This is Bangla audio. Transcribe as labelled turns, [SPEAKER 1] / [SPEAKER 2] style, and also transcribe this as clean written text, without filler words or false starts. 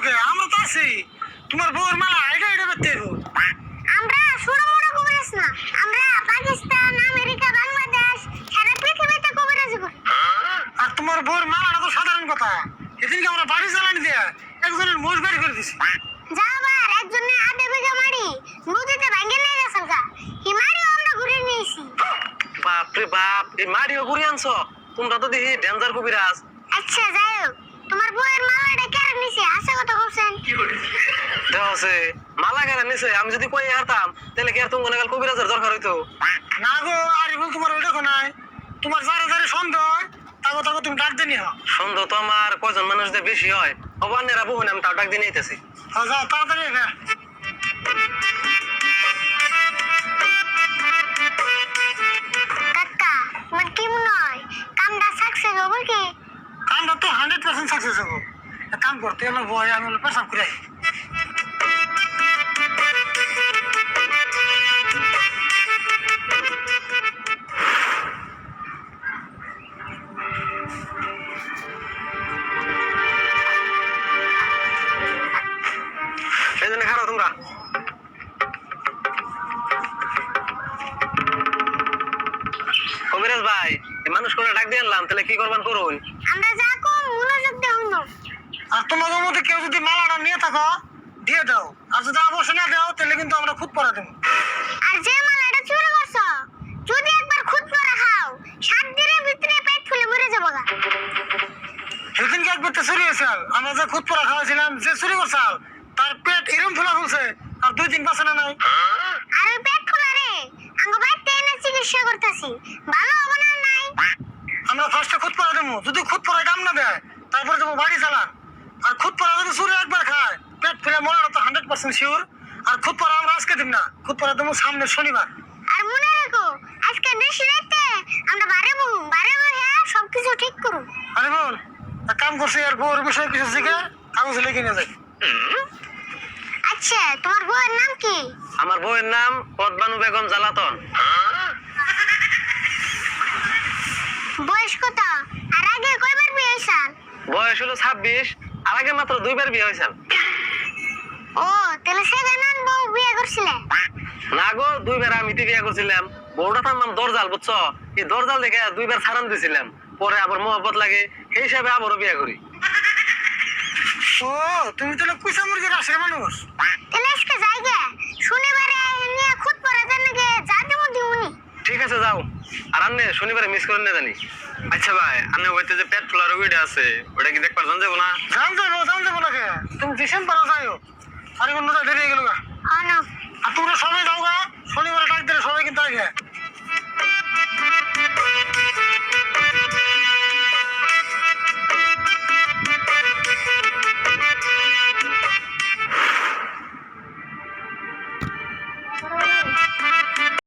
[SPEAKER 1] কে আমরা তো আছি তোমার বউর মালা এটা এটা করতে হইব
[SPEAKER 2] আমরা ছোট মোটো কবিরাজ না, আমরা পাকিস্তান, আমেরিকা, বাংলাদেশ সারা পৃথিবীতে কবিরাজি করি।
[SPEAKER 1] আর তোমার বউর মালাটা তো সাধারণ কথা, এদিনকে আমরা বাড়ি জ্বালানি দিয়ে একজনের মোষ বের করে দিছি।
[SPEAKER 2] যা আবার একজনে আধা বিঘা মাটি নদীতে ভাঙে নিয়ে গেছে গা, এই মাটিও আমরা ঘুরে নিয়েছি।
[SPEAKER 3] বাপরে বাপ, এই মারিও ঘুরে আনছো? তোমরা তো দেখি ডেঞ্জার কবিরাজ।
[SPEAKER 2] আচ্ছা যাই হোক, তোমার বউয়ের মালাটা কেড়ে নিছে, আছে কথা বলছেন?
[SPEAKER 3] দেওয়া মালা কেন নিছে? আমি যদি কই হারতাম তাহলে কি আর তুমি গেল কবিরাজের দরকার হইতো?
[SPEAKER 1] না গো আরিফুল, তোমার ওই দেখো নাই, তোমার যারা যারা সন্দেহ হয় তাকে তাকে তুমি ডাক দিয়ে নিও।
[SPEAKER 3] সন্দেহ তো আমার কয়জন মানুষদের বেশি হয়, অবান্যেরা বহু আমি তাও ডাক দিয়ে নিতেছি।
[SPEAKER 1] হ্যাঁ যাও তাড়াতাড়ি এসে।
[SPEAKER 2] কাকা তোমার কি মনে হয় কামটা সাকসেস হবে কি?
[SPEAKER 1] কামটা তো 100% সাকসেস হবো। এক কাম করতে হলো বয় আমি হলো পেশাব করে আই।
[SPEAKER 3] এই জন্য খারাপ তোমরা কবিরাজ ভাই, এই মানুষ করে ডাক দিয়ে আনলাম, তাহলে কি করবেন করুন?
[SPEAKER 2] আমরা যা কম মনোযোগ দেও না।
[SPEAKER 1] আর তোমাদের মধ্যে কেউ যদি মালাটা নিয়ে থাকো দিয়ে দাও, আর যদি অবশ্যই না দাও তাহলে কিন্তু আমরা খুদ পরা দেবো।
[SPEAKER 2] আর যে মালাটা চুরি করছো যদি একবার খুদ করে খাও 7 দিনের ভিতরে পেট ফুলে মরে যাবো গা।
[SPEAKER 1] সেদিনকে একবার তো চুরি হয়েছে, আমরা যে খুদ পরা খাওয়াছিলাম, যে চুরি করছে তার পেট এরম ফুলা ফুলছে, আর 2 দিন বাঁচে না নাই।
[SPEAKER 2] আর ওই পেট ফুলা রে আঙ্গ বাইতে এনে চিকিৎসা করতেছি, ভালো হবে না নাই?
[SPEAKER 1] আমরা ফার্স্টে খুদ পরা দেবো, যদি খুদ পরা কাম না দেয় তারপরে যাবো বাড়ি চালান। আর খুদ পরা যদি চুরি একবার খায় পেট ফুলে মরাটা তো 100% শিওর। আর খুদ পরা আমরা আজকে দিব না, খুদ পরা দেবো সামনে শনিবার।
[SPEAKER 2] আর মনে রাখো আজকে বেশি রাতে আমরা বারে হ্যাঁ সবকিছু ঠিক করুন।
[SPEAKER 1] আরে বল এক কাম করছি, আর বউর বিষয়ে কিছু শিখে কাগজ লিখে নিয়ে যাই।
[SPEAKER 2] আচ্ছা তোমার বউয়ের নাম কি?
[SPEAKER 3] আমার বউয়ের নাম পদ্মানু বেগম জ্বালাতন।
[SPEAKER 2] বয়স কত? আর আগে কয়বার বিয়ে হয়েছেন?
[SPEAKER 3] বয়স হলো 26, আর আগে মাত্র 2বার বিয়ে হয়েছেন।
[SPEAKER 2] ও তাহলে সেখানে বউ বিয়ে করছিলে?
[SPEAKER 3] না গো, 2বার আমি বিয়ে করছিলাম। বউটা তার নাম দরজাল, বুঝছো? এই দরজাল দেখে 2বার ছাড়ান দিয়েছিলাম, পরে আবার মোহাব্বত লাগে, সেই হিসাবে আবারও বিয়ে করি।
[SPEAKER 1] ও তুমি তাহলে কুইসা মুরগির আসে মানুষ।
[SPEAKER 2] তাহলে আজকে যাই গে, শনিবারে নিয়ে খুদ পড়া দেন নাকি যা দেবো দিউনি।
[SPEAKER 3] ঠিক আছে যাও, আর আন্নে শনিবারে মিস করে না জানি। আচ্ছা ভাই, আন্নে ওইতে যে পেট ফোলার ওইটা আছে, ওটা কি দেখবার যাবো না?
[SPEAKER 1] জান যাবো নাকি তুমি ডিসেম্বরে যাইও। আরে অন্য দেরি হয়ে গেল গা।
[SPEAKER 2] আনো
[SPEAKER 1] আর তোমরা